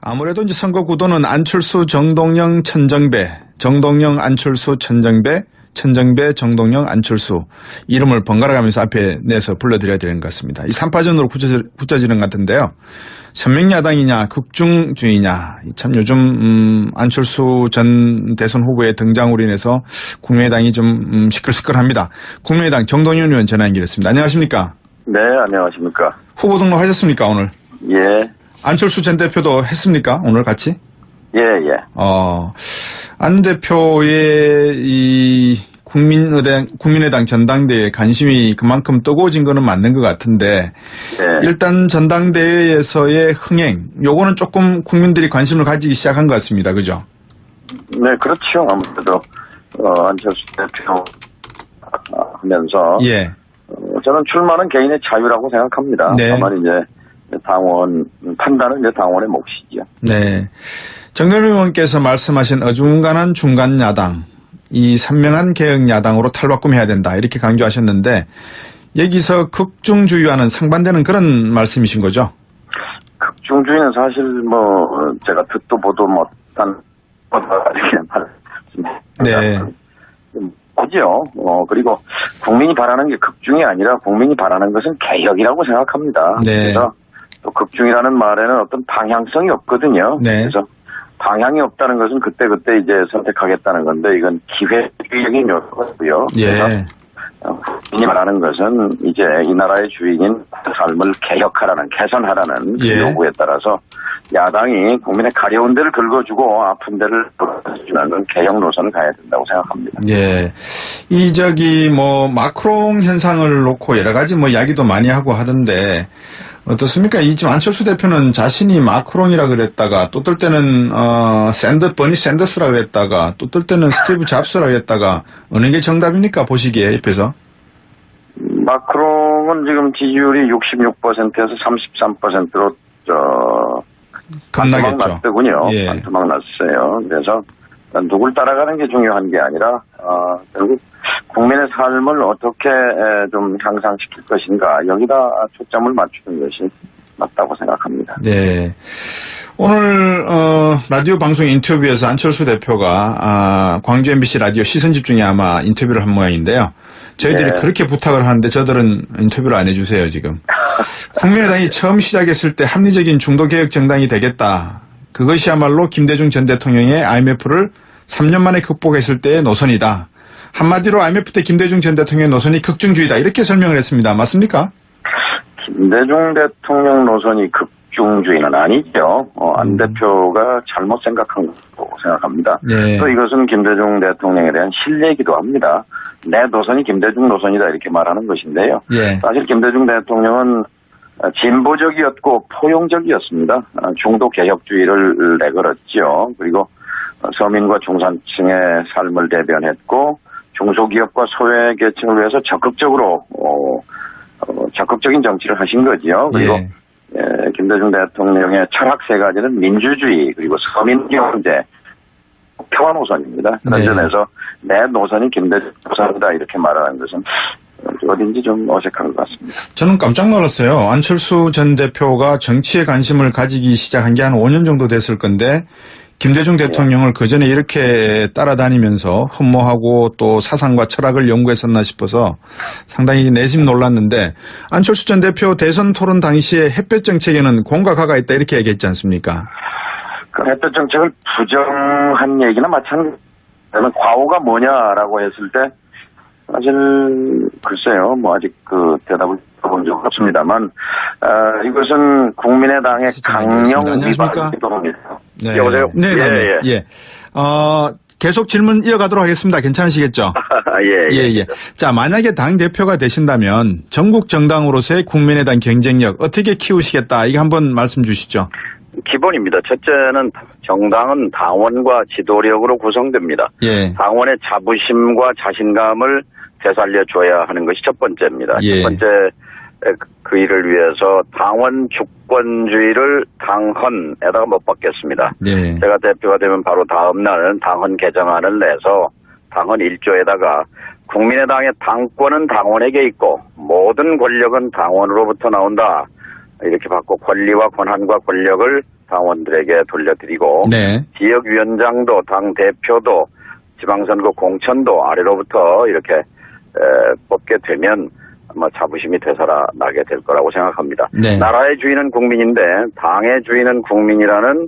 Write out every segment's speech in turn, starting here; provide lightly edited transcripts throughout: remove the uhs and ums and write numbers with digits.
아무래도 이제 선거 구도는 안철수, 정동영, 천정배, 정동영, 안철수, 천정배, 천정배, 정동영, 안철수 이름을 번갈아 가면서 앞에 내서 불러드려야 되는 것 같습니다. 이 3파전으로 굳혀지는 것 같은데요. 선명야당이냐 극중주의냐 참 요즘 안철수 전 대선 후보의 등장으로 인해서 국민의당이 좀 시끌시끌합니다. 국민의당 정동영 의원 전화 연결했습니다. 안녕하십니까? 네, 안녕하십니까? 후보 등록하셨습니까 오늘? 예. 안철수 전 대표도 했습니까 오늘 같이? 예, 예. 안 대표의 이 국민의당 전당대회에 관심이 그만큼 뜨거워진 거는 맞는 것 같은데, 네. 일단 전당대회에서의 흥행, 요거는 조금 국민들이 관심을 가지기 시작한 것 같습니다. 그죠? 네, 그렇죠. 아무래도, 안철수 대표 하면서. 예. 저는 출마는 개인의 자유라고 생각합니다. 네. 다만 이제 판단은 이제 당원의 몫이죠. 네. 정동영 의원께서 말씀하신 어중간한 중간 야당, 이 선명한 개혁 야당으로 탈바꿈해야 된다 이렇게 강조하셨는데 여기서 극중주의와는 상반되는 그런 말씀이신 거죠? 극중주의는 사실 제가 듣도 보도 못한 네. 그죠. 그리고 국민이 바라는 게 극중이 아니라 국민이 바라는 것은 개혁이라고 생각합니다. 네. 그래서 또 극중이라는 말에는 어떤 방향성이 없거든요. 네. 그래서 방향이 없다는 것은 그때그때 이제 선택하겠다는 건데 이건 기회적인 요소고요. 예. 국민이 말하는 것은 이제 이 나라의 주인인 삶을 개혁하라는, 개선하라는 그 예. 요구에 따라서 야당이 국민의 가려운 데를 긁어주고 아픈 데를 긁어주는 개혁 노선을 가야 된다고 생각합니다. 예. 마크롱 현상을 놓고 여러 가지 이야기도 많이 하고 하던데 어떻습니까? 지금 안철수 대표는 자신이 마크롱이라 그랬다가 또 뜰 때는 버니 샌더스라 그랬다가 또 뜰 때는 스티브 잡스라 그랬다가 어느 게 정답입니까? 보시기에 옆에서. 마크롱은 지금 지지율이 66%에서 33%로 겁나겠죠. 반토막 났더군요. 예. 반토막 났어요. 그래서 누굴 따라가는 게 중요한 게 아니라 결국 국민의 삶을 어떻게 좀 향상시킬 것인가 여기다 초점을 맞추는 것이 맞다고 생각합니다. 네. 오늘 라디오 방송 인터뷰에서 안철수 대표가 광주 MBC 라디오 시선집중에 아마 인터뷰를 한 모양인데요. 저희들이 네. 그렇게 부탁을 하는데 저들은 인터뷰를 안 해주세요 지금. 국민의당이 처음 시작했을 때 합리적인 중도개혁 정당이 되겠다. 그것이야말로 김대중 전 대통령의 IMF를 3년 만에 극복했을 때의 노선이다. 한마디로 IMF 때 김대중 전 대통령의 노선이 극중주의다. 이렇게 설명을 했습니다. 맞습니까? 김대중 대통령 노선이 극중주의는 아니죠. 안 대표가 잘못 생각한 거라고 생각합니다. 네. 또 이것은 김대중 대통령에 대한 신뢰이기도 합니다. 내 노선이 김대중 노선이다 이렇게 말하는 것인데요. 예. 사실 김대중 대통령은 진보적이었고 포용적이었습니다. 중도 개혁주의를 내걸었죠. 그리고 서민과 중산층의 삶을 대변했고 중소기업과 소외계층을 위해서 적극적인 정치를 하신 거죠. 그리고 김대중 대통령의 철학 세 가지는 민주주의 그리고 서민경제 평화 노선입니다. 그런 점에서 내 노선이 김대중 노선이다 이렇게 말하는 것은 어딘지 좀 어색한 것 같습니다. 저는 깜짝 놀랐어요. 안철수 전 대표가 정치에 관심을 가지기 시작한 게 한 5년 정도 됐을 건데 김대중 대통령을 그전에 이렇게 따라다니면서 흠모하고 또 사상과 철학을 연구했었나 싶어서 상당히 내심 놀랐는데 안철수 전 대표 대선 토론 당시에 햇볕 정책에는 공과 가가 있다 이렇게 얘기했지 않습니까? 그 햇볕 정책을 부정한 얘기나 마찬가지로 과오가 뭐냐라고 했을 때 사실 글쎄요 아직 그 대답을 들어본 적 없습니다만 이것은 국민의당의 강령 위반입니다. 네. 여보세요? 예. 계속 질문 이어가도록 하겠습니다. 괜찮으시겠죠? 예. 자, 만약에 당 대표가 되신다면 전국 정당으로서의 국민의당 경쟁력 어떻게 키우시겠다? 이거 한번 말씀 주시죠. 기본입니다. 첫째는 정당은 당원과 지도력으로 구성됩니다. 예. 당원의 자부심과 자신감을 되살려줘야 하는 것이 첫 번째입니다. 예. 첫 번째 그 일을 위해서 당원 주권주의를 당헌에다가 못 받겠습니다. 예. 제가 대표가 되면 바로 다음 날은 당헌 개정안을 내서 당헌 1조에다가 국민의당의 당권은 당원에게 있고 모든 권력은 당원으로부터 나온다. 이렇게 받고 권리와 권한과 권력을 당원들에게 돌려드리고 네. 지역위원장도 당대표도 지방선거 공천도 아래로부터 이렇게 뽑게 되면 아마 자부심이 되살아나게 될 거라고 생각합니다. 네. 나라의 주인은 국민인데 당의 주인은 국민이라는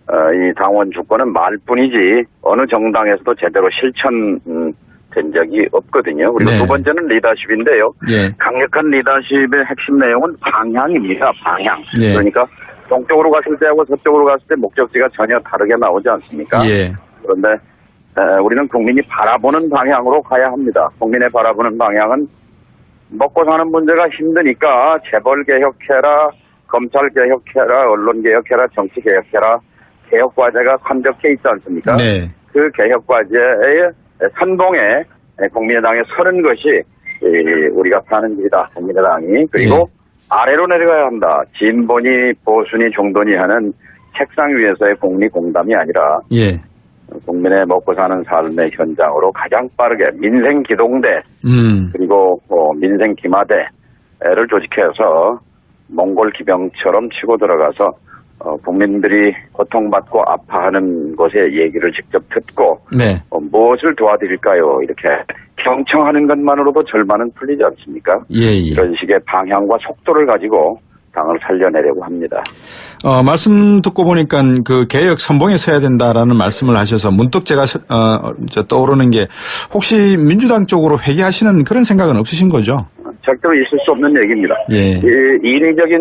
이 당원 주권은 말뿐이지 어느 정당에서도 제대로 실천된 적이 없거든요. 그리고 네. 두 번째는 리더십인데요. 예. 강력한 리더십의 핵심 내용은 방향입니다. 방향. 예. 그러니까 동쪽으로 갔을 때하고 서쪽으로 갔을 때 목적지가 전혀 다르게 나오지 않습니까? 예. 그런데 우리는 국민이 바라보는 방향으로 가야 합니다. 국민의 바라보는 방향은 먹고 사는 문제가 힘드니까 재벌 개혁해라, 검찰 개혁해라, 언론 개혁해라, 정치 개혁해라. 개혁 과제가 산적해 있지 않습니까? 네. 그 개혁 과제의 선봉에 국민의당에 서는 것이 우리가 파는 길이다. 국민의당이. 그리고 아래로 내려가야 한다. 진보니 보수니 중도니 하는 책상 위에서의 국리공담이 아니라 예. 국민의 먹고 사는 삶의 현장으로 가장 빠르게 민생 기동대 그리고 민생 기마대를 조직해서 몽골 기병처럼 치고 들어가서 국민들이 고통받고 아파하는 곳의 얘기를 직접 듣고 네. 무엇을 도와드릴까요? 이렇게 경청하는 것만으로도 절반은 풀리지 않습니까? 예. 이런 식의 방향과 속도를 가지고 당을 살려내려고 합니다. 말씀 듣고 보니까 그 개혁 선봉에 서야 된다라는 말씀을 하셔서 문득 제가 떠오르는 게 혹시 민주당 쪽으로 회귀하시는 그런 생각은 없으신 거죠? 절대로 있을 수 없는 얘기입니다. 예. 인위적인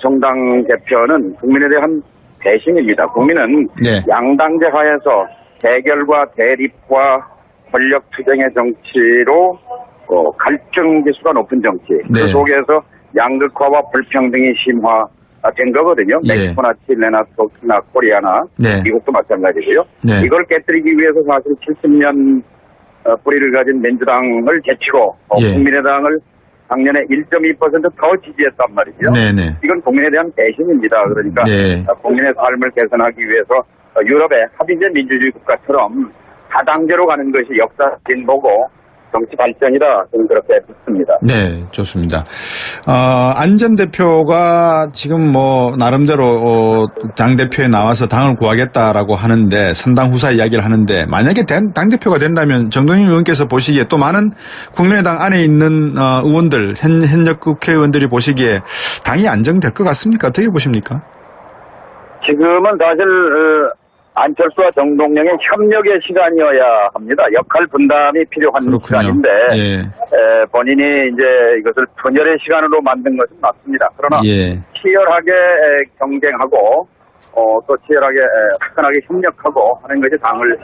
정당 대표는 국민에 대한 배신입니다. 국민은 네. 양당제 하에서 대결과 대립과 권력 투쟁의 정치로 갈등 지수가 높은 정치. 네. 그 속에서 양극화와 불평등이 심화된 거거든요. 예. 멕시코나 칠레나 터키나 코리아나 네. 미국도 마찬가지고요. 네. 이걸 깨뜨리기 위해서 사실 70년 뿌리를 가진 민주당을 제치고 예. 국민의당을 작년에 1.2%더 지지했단 말이죠. 네네. 이건 국민에 대한 배신입니다. 그러니까 네. 국민의 삶을 개선하기 위해서 유럽의 합의제 민주주의 국가처럼 다당제로 가는 것이 역사 진보고 정치 발전이다. 저는 그렇게 믿습니다. 네, 좋습니다. 안전 대표가 지금 나름대로 당 대표에 나와서 당을 구하겠다라고 하는데 선당 후사 이야기를 하는데 만약에 당 대표가 된다면 정동영 의원께서 보시기에 또 많은 국민의당 안에 있는 의원들 현역 국회의원들이 보시기에 당이 안정될 것 같습니까? 어떻게 보십니까? 지금은 사실 안철수와 정동영의 협력의 시간이어야 합니다. 역할 분담이 필요한 그렇군요. 시간인데 예. 본인이 이제 이것을 분열의 시간으로 만든 것은 맞습니다. 그러나 예. 치열하게 경쟁하고 또 치열하게 화끈하게 협력하고 하는 것이 당을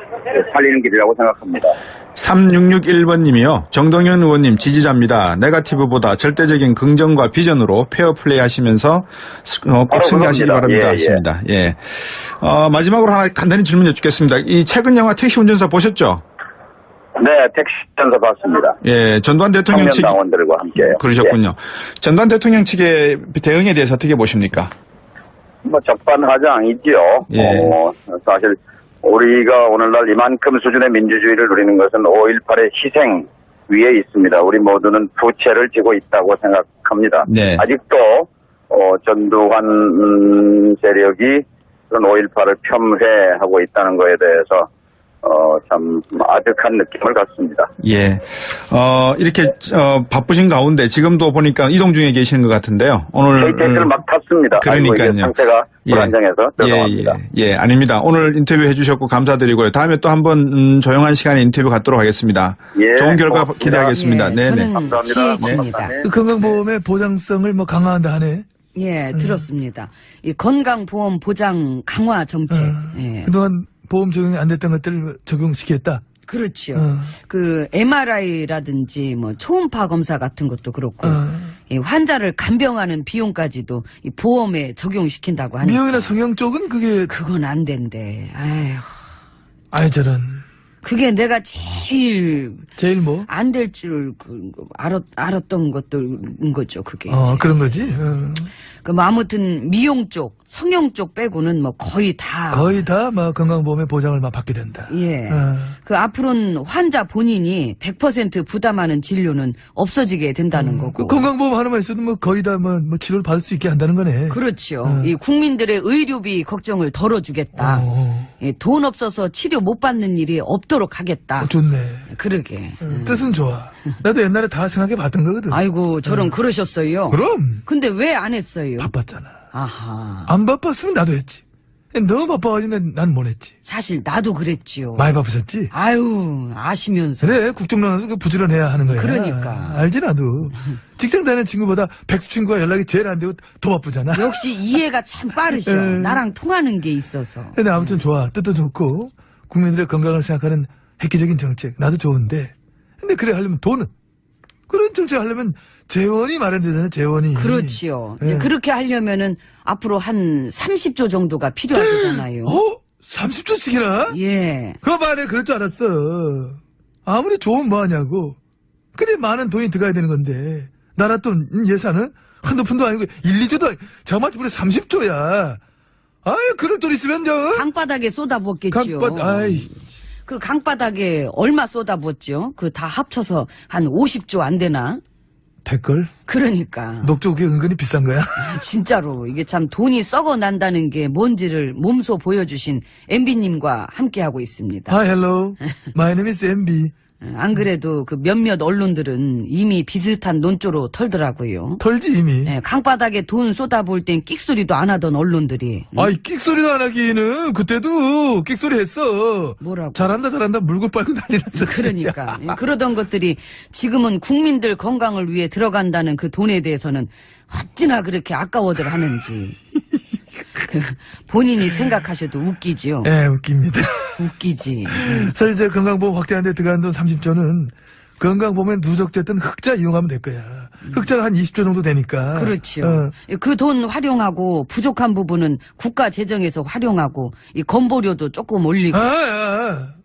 살리는 길이라고 생각합니다. 3661번님이요. 정동현 의원님 지지자입니다. 네거티브보다 절대적인 긍정과 비전으로 페어플레이 하시면서 꼭 승리하시기 바랍니다. 하십니다. 예. 마지막으로 하나 간단히 질문 여쭙겠습니다. 이 최근 영화 택시 운전사 보셨죠? 네, 택시 운전사 봤습니다. 예, 전두환 대통령 측 당원들과 함께. 그러셨군요. 예. 전두환 대통령 측의 대응에 대해서 어떻게 보십니까? 적반하장이지요. 예. 사실 우리가 오늘날 이만큼 수준의 민주주의를 누리는 것은 5.18의 희생 위에 있습니다. 우리 모두는 부채를 지고 있다고 생각합니다. 네. 아직도 전두환 세력이 그런 5.18을 폄훼하고 있다는 것에 대해서 참 아득한 느낌을 갖습니다. 예. 이렇게 바쁘신 가운데 지금도 보니까 이동 중에 계시는 것 같은데요. 오늘 KTX를 막 탔습니다. 그러니까요. 상태가 불안정해서 죄송합니다. 예, 아닙니다. 오늘 인터뷰 해주셨고 감사드리고요. 다음에 또 한번 조용한 시간에 인터뷰 갖도록 하겠습니다. 예, 좋은 결과 고맙습니다. 기대하겠습니다. 예, 네네. 저는 감사합니다. 지혜진입니다. 네. 그 건강보험의 보장성을 강화한다 하네. 예, 들었습니다. 이 건강보험 보장 강화 정책. 예. 그동안 보험 적용이 안 됐던 것들을 적용시켰다. 그렇죠. 그 MRI라든지 초음파 검사 같은 것도 그렇고 이 환자를 간병하는 비용까지도 이 보험에 적용시킨다고 하니까. 미용이나 성형 쪽은 그게 그건 안 된대. 아휴. 아이 저런. 그게 내가 제일 뭐? 안 될 줄 알았던 것들인 거죠. 그게. 그런 거지. 그 뭐 아무튼 미용 쪽, 성형 쪽 빼고는 뭐 거의 다 막 건강보험의 보장을 막 받게 된다. 예. 어. 그 앞으로는 환자 본인이 100% 부담하는 진료는 없어지게 된다는 그 거고. 건강보험 하나만 있어도 뭐 거의 다 뭐 치료를 받을 수 있게 한다는 거네. 그렇죠. 이 국민들의 의료비 걱정을 덜어주겠다. 예, 돈 없어서 치료 못 받는 일이 없도록 하겠다. 좋네. 그러게. 뜻은 좋아. 나도 옛날에 다 생각해 봤던 거거든. 아이고 저런 그러셨어요. 그럼 근데 왜 안 했어요? 바빴잖아. 아하. 안 바빴으면 나도 했지. 너무 바빠가지고 난 못 했지. 사실 나도 그랬지요. 많이 바쁘셨지? 아유 아시면서. 그래, 국정농단도 부지런해야 하는 거야. 그러니까. 알지, 나도. 직장 다니는 친구보다 백수 친구와 연락이 제일 안 되고 더 바쁘잖아. 역시 이해가 참 빠르셔. 나랑 통하는 게 있어서. 근데 아무튼 좋아. 뜻도 좋고, 국민들의 건강을 생각하는 획기적인 정책. 나도 좋은데. 근데 그래 하려면 돈은. 그런 정책 하려면 재원이 마련되잖아, 재원이. 그렇지요. 예. 그렇게 하려면은 앞으로 한 30조 정도가 필요하잖아요. 30조씩이나? 예. 그거 봐, 내가 그럴 줄 알았어. 아무리 좋으면 뭐하냐고. 그래, 많은 돈이 들어가야 되는 건데. 나라 돈 예산은 한두 푼도 아니고 1, 2조도 아니고 정말 우리 30조야. 아유, 그럴 돈 있으면 저. 강바닥에 쏟아붓겠죠. 아이. 그 강바닥에 얼마 쏟아붓죠? 그 다 합쳐서 한 50조 안 되나? 될걸? 그러니까. 녹조 그게 은근히 비싼 거야? 진짜로 이게 참 돈이 썩어 난다는 게 뭔지를 몸소 보여주신 MB님과 함께하고 있습니다. Hi, hello. My name is MB. 안 그래도 그 몇몇 언론들은 이미 비슷한 논조로 털더라고요. 털지, 이미. 예, 강바닥에 돈 쏟아부을 땐 끽소리도 안 하던 언론들이. 아이, 끽소리도 안 하기는 그때도 끽소리 했어. 뭐라고? 잘한다, 물고 빨고 난리 났어. 그러니까. 예, 그러던 것들이 지금은 국민들 건강을 위해 들어간다는 그 돈에 대해서는 어찌나 그렇게 아까워들 하는지. 그 본인이 생각하셔도 웃기지요. 예, 웃깁니다. 웃기지. 사실 제 건강보험 확대하는데 들어간 돈 30조는 건강보험에 누적됐던 흑자 이용하면 될 거야. 흑자가 한 20조 정도 되니까. 그렇죠. 그 돈 활용하고 부족한 부분은 국가 재정에서 활용하고 이 건보료도 조금 올리고.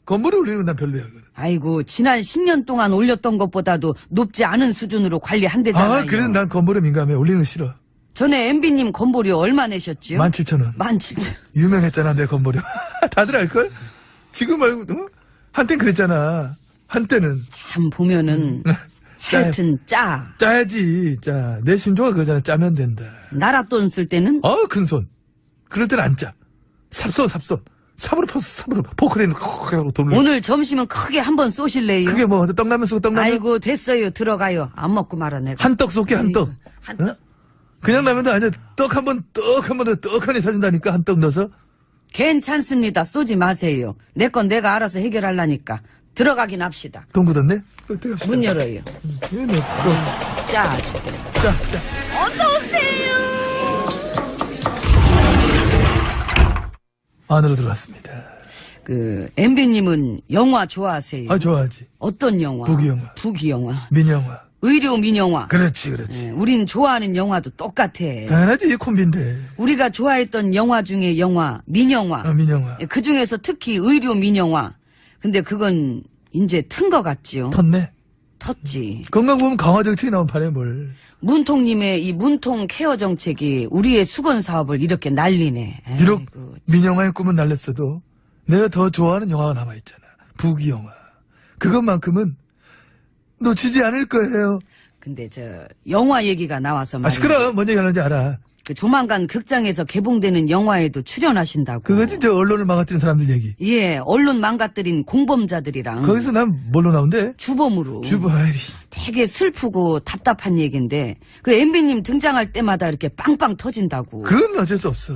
건물을 올리는 건 난 별로야. 아이고 지난 10년 동안 올렸던 것보다도 높지 않은 수준으로 관리한대잖아요. 그래서 난 건물에 민감해. 올리는 거 싫어. 전에 MB님 건보료 얼마 내셨지요? 17,000원. 17,000원. 유명했잖아, 내 건물이. 다들 알걸? 지금 말고, 한땐 그랬잖아. 한때는. 참 보면은 하여튼 짜야지, 짜. 내 신조가 그거잖아. 짜면 된다. 나라 돈 쓸 때는 큰 손. 그럴 땐 안 짜. 삽손. 삽으로 퍼서 삽으로. 포크레인 하고 돈을. 오늘 점심은 크게 한번 쏘실래요? 그게 뭐, 떡라면 쓰고 떡라면? 아이고 됐어요. 들어가요. 안 먹고 말아 내가. 한떡 쏠게, 한떡. 한떡. 그냥 라면도 아니야. 떡 한 번 떡하니 사준다니까, 한 떡 넣어서. 괜찮습니다. 쏘지 마세요. 내 건 내가 알아서 해결하려니까. 들어가긴 합시다. 돈 굳었네? 들어갑시다. 문 열어요. 이거 내 거. 짜. 짜. 안으로 들어왔습니다. 그 MB님은 영화 좋아하세요? 좋아하지. 어떤 영화? 북이영화. 북이영화. 민영화. 의료 민영화. 그렇지. 예, 우린 좋아하는 영화도 똑같아. 당연하지, 콤비인데. 우리가 좋아했던 영화 중에 영화 민영화. 민영화. 그 중에서 특히 의료 민영화. 근데 그건 이제 튼 거 같지요? 텄네. 텄지. 건강보험 강화 정책이 나온 판에 뭘. 문통님의 이 문통 케어 정책이 우리의 수건 사업을 이렇게 날리네. 비록 아이고, 민영화의 꿈은 날렸어도 내가 더 좋아하는 영화가 남아있잖아. 북이영화. 그것만큼은 놓치지 않을 거예요. 근데 영화 얘기가 나와서 말이야. 시끄러워. 뭔 얘기 하는지 알아. 그 조만간 극장에서 개봉되는 영화에도 출연하시다고. 그거지, 언론을 망가뜨린 사람들 얘기. 예, 언론 망가뜨린 공범자들이랑 거기서 난 뭘로 나온대? 주범으로. 아이씨. 되게 슬프고 답답한 얘기인데 그 MB님 등장할 때마다 이렇게 빵빵 터진다고. 그건 어쩔 수 없어.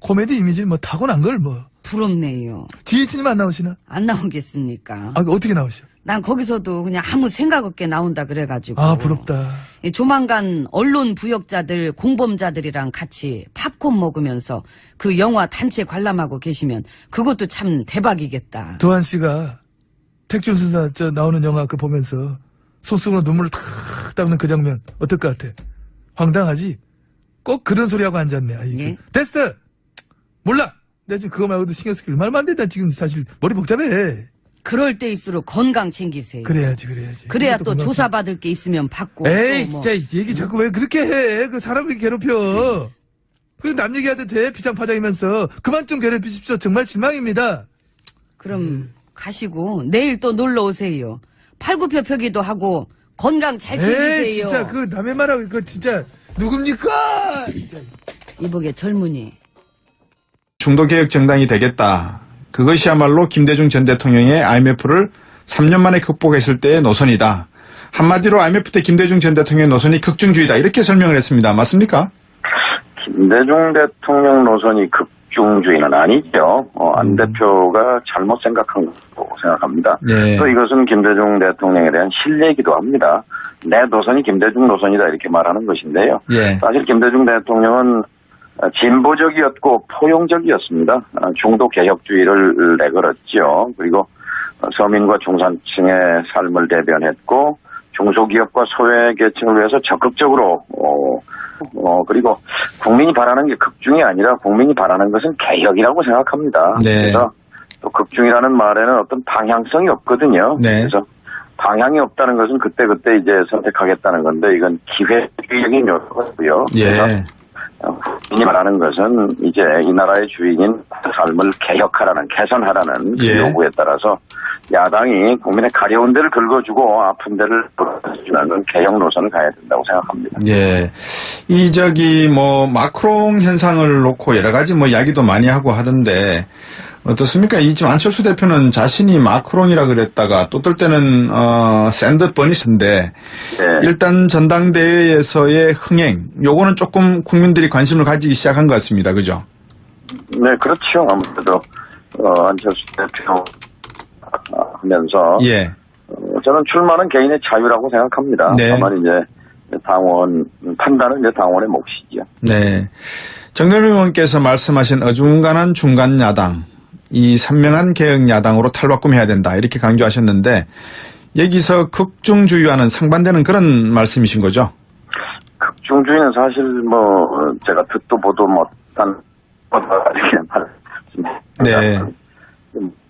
코미디 이미지는 뭐 타고난 걸 뭐. 부럽네요. 지혜진님 안 나오시나? 안 나오겠습니까? 어떻게 나오셔? 난 거기서도 그냥 아무 생각 없게 나온다 그래가지고. 부럽다. 조만간 언론 부역자들, 공범자들이랑 같이 팝콘 먹으면서 그 영화 단체 관람하고 계시면 그것도 참 대박이겠다. 도한 씨가 택준수사 나오는 영화 그 보면서 손수건으로 눈물을 탁 닦는 그 장면 어떨 것 같아? 황당하지? 꼭 그런 소리 하고 앉았네. 예? 됐어! 몰라! 내가 지금 그거 말고도 신경 쓸 게 얼마나 안 된다. 지금 사실 머리 복잡해. 그럴 때일수록 건강 챙기세요. 그래야지. 그래야 그것도 또 건강 조사받을 게 있으면 받고. 에이, 또 뭐. 진짜 얘기 자꾸 왜 그렇게 해? 그 사람을 괴롭혀. 그 남 얘기하도 돼, 피장파장이면서. 그만 좀 괴롭히십시오. 정말 실망입니다. 그럼 가시고 내일 또 놀러 오세요. 팔굽혀펴기도 하고 건강 잘 챙기세요. 에이, 진짜 그 남의 말하고 그 진짜 누굽니까? 진짜. 이보게 젊은이. 중도개혁 정당이 되겠다. 그것이야말로 김대중 전 대통령의 IMF를 3년 만에 극복했을 때의 노선이다. 한마디로 IMF 때 김대중 전 대통령의 노선이 극중주의다. 이렇게 설명을 했습니다. 맞습니까? 김대중 대통령 노선이 극중주의는 아니죠. 안 대표가 잘못 생각한 거라고 생각합니다. 네. 또 이것은 김대중 대통령에 대한 신뢰이기도 합니다. 내 노선이 김대중 노선이다 이렇게 말하는 것인데요. 예. 사실 김대중 대통령은 진보적이었고 포용적이었습니다. 중도 개혁주의를 내걸었죠. 그리고 서민과 중산층의 삶을 대변했고 중소기업과 소외계층을 위해서 적극적으로 그리고 국민이 바라는 게 극중이 아니라 국민이 바라는 것은 개혁이라고 생각합니다. 네. 그래서 또 극중이라는 말에는 어떤 방향성이 없거든요. 네. 그래서 방향이 없다는 것은 그때그때 이제 선택하겠다는 건데 이건 기회적인 요소고요. 예. 그래서 국민이 말하는 것은 이제 이 나라의 주인인 삶을 개혁하라는, 개선하라는 그 예. 요구에 따라서 야당이 국민의 가려운 데를 긁어주고 아픈 데를 풀어주는 개혁 노선을 가야 된다고 생각합니다. 예. 마크롱 현상을 놓고 여러 가지 이야기도 많이 하고 하던데, 어떻습니까? 지금 안철수 대표는 자신이 마크롱이라 그랬다가 또 어떨 때는, 샌드 버니스인데, 네. 일단 전당대회에서의 흥행, 요거는 조금 국민들이 관심을 가지기 시작한 것 같습니다. 그죠? 네, 그렇죠. 아무래도, 안철수 대표 하면서. 예. 저는 출마는 개인의 자유라고 생각합니다. 네. 다만 이제 당원, 판단은 이제 당원의 몫이죠. 네. 정대훈 의원께서 말씀하신 어중간한 중간 야당, 이 선명한 개혁 야당으로 탈바꿈해야 된다. 이렇게 강조하셨는데, 여기서 극중주의와는 상반되는 그런 말씀이신 거죠? 극중주의는 사실 제가 듣도 보도 못한 네.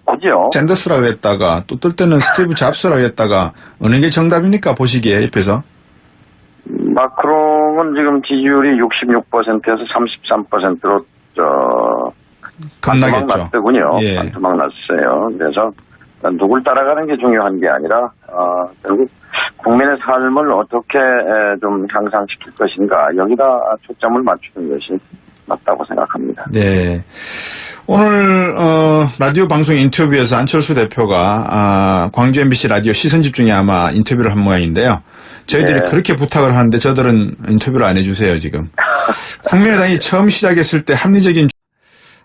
뭐죠? 샌더스라 그랬다가 또 어떨 때는 스티브 잡스라 그랬다가 어느 게 정답입니까? 보시기에 옆에서. 마크롱은 지금 지지율이 66%에서 33%로 겁나겠죠. 났더군요. 예. 반토막 났어요. 그래서 누굴 따라가는 게 중요한 게 아니라 결국 국민의 삶을 어떻게 좀 향상시킬 것인가 여기다 초점을 맞추는 것이 맞다고 생각합니다. 네. 오늘 라디오 방송 인터뷰에서 안철수 대표가 광주 MBC 라디오 시선집중에 아마 인터뷰를 한 모양인데요. 저희들이 네. 그렇게 부탁을 하는데 저들은 인터뷰를 안 해주세요 지금. 국민의당이 처음 시작했을 때 합리적인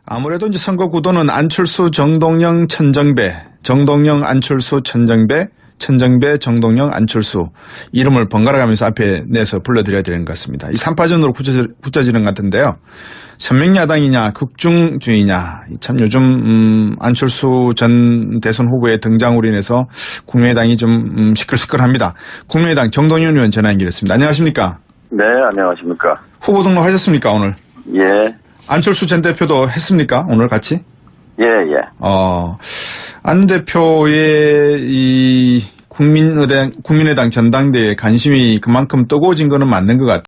아무래도 이제 선거 구도는 안철수, 정동영, 천정배, 정동영, 안철수, 천정배, 천정배, 정동영, 안철수 이름을 번갈아가면서 앞에 내서 불러드려야 되는 것 같습니다. 이 3파전으로 굳혀지는 것 같은데요. 선명야당이냐 극중주의냐 참 요즘 안철수 전 대선 후보의 등장으로 인해서 국민의당이 좀 시끌시끌합니다. 국민의당 정동영 의원 전화 연결했습니다. 안녕하십니까? 네, 안녕하십니까? 후보 등록하셨습니까 오늘? 예, 안철수 전 대표도 했습니까 오늘 같이? 예. 안 대표의 이 국민의당 전당대회에 관심이 그만큼 뜨거워진 거는 맞는 것 같아요.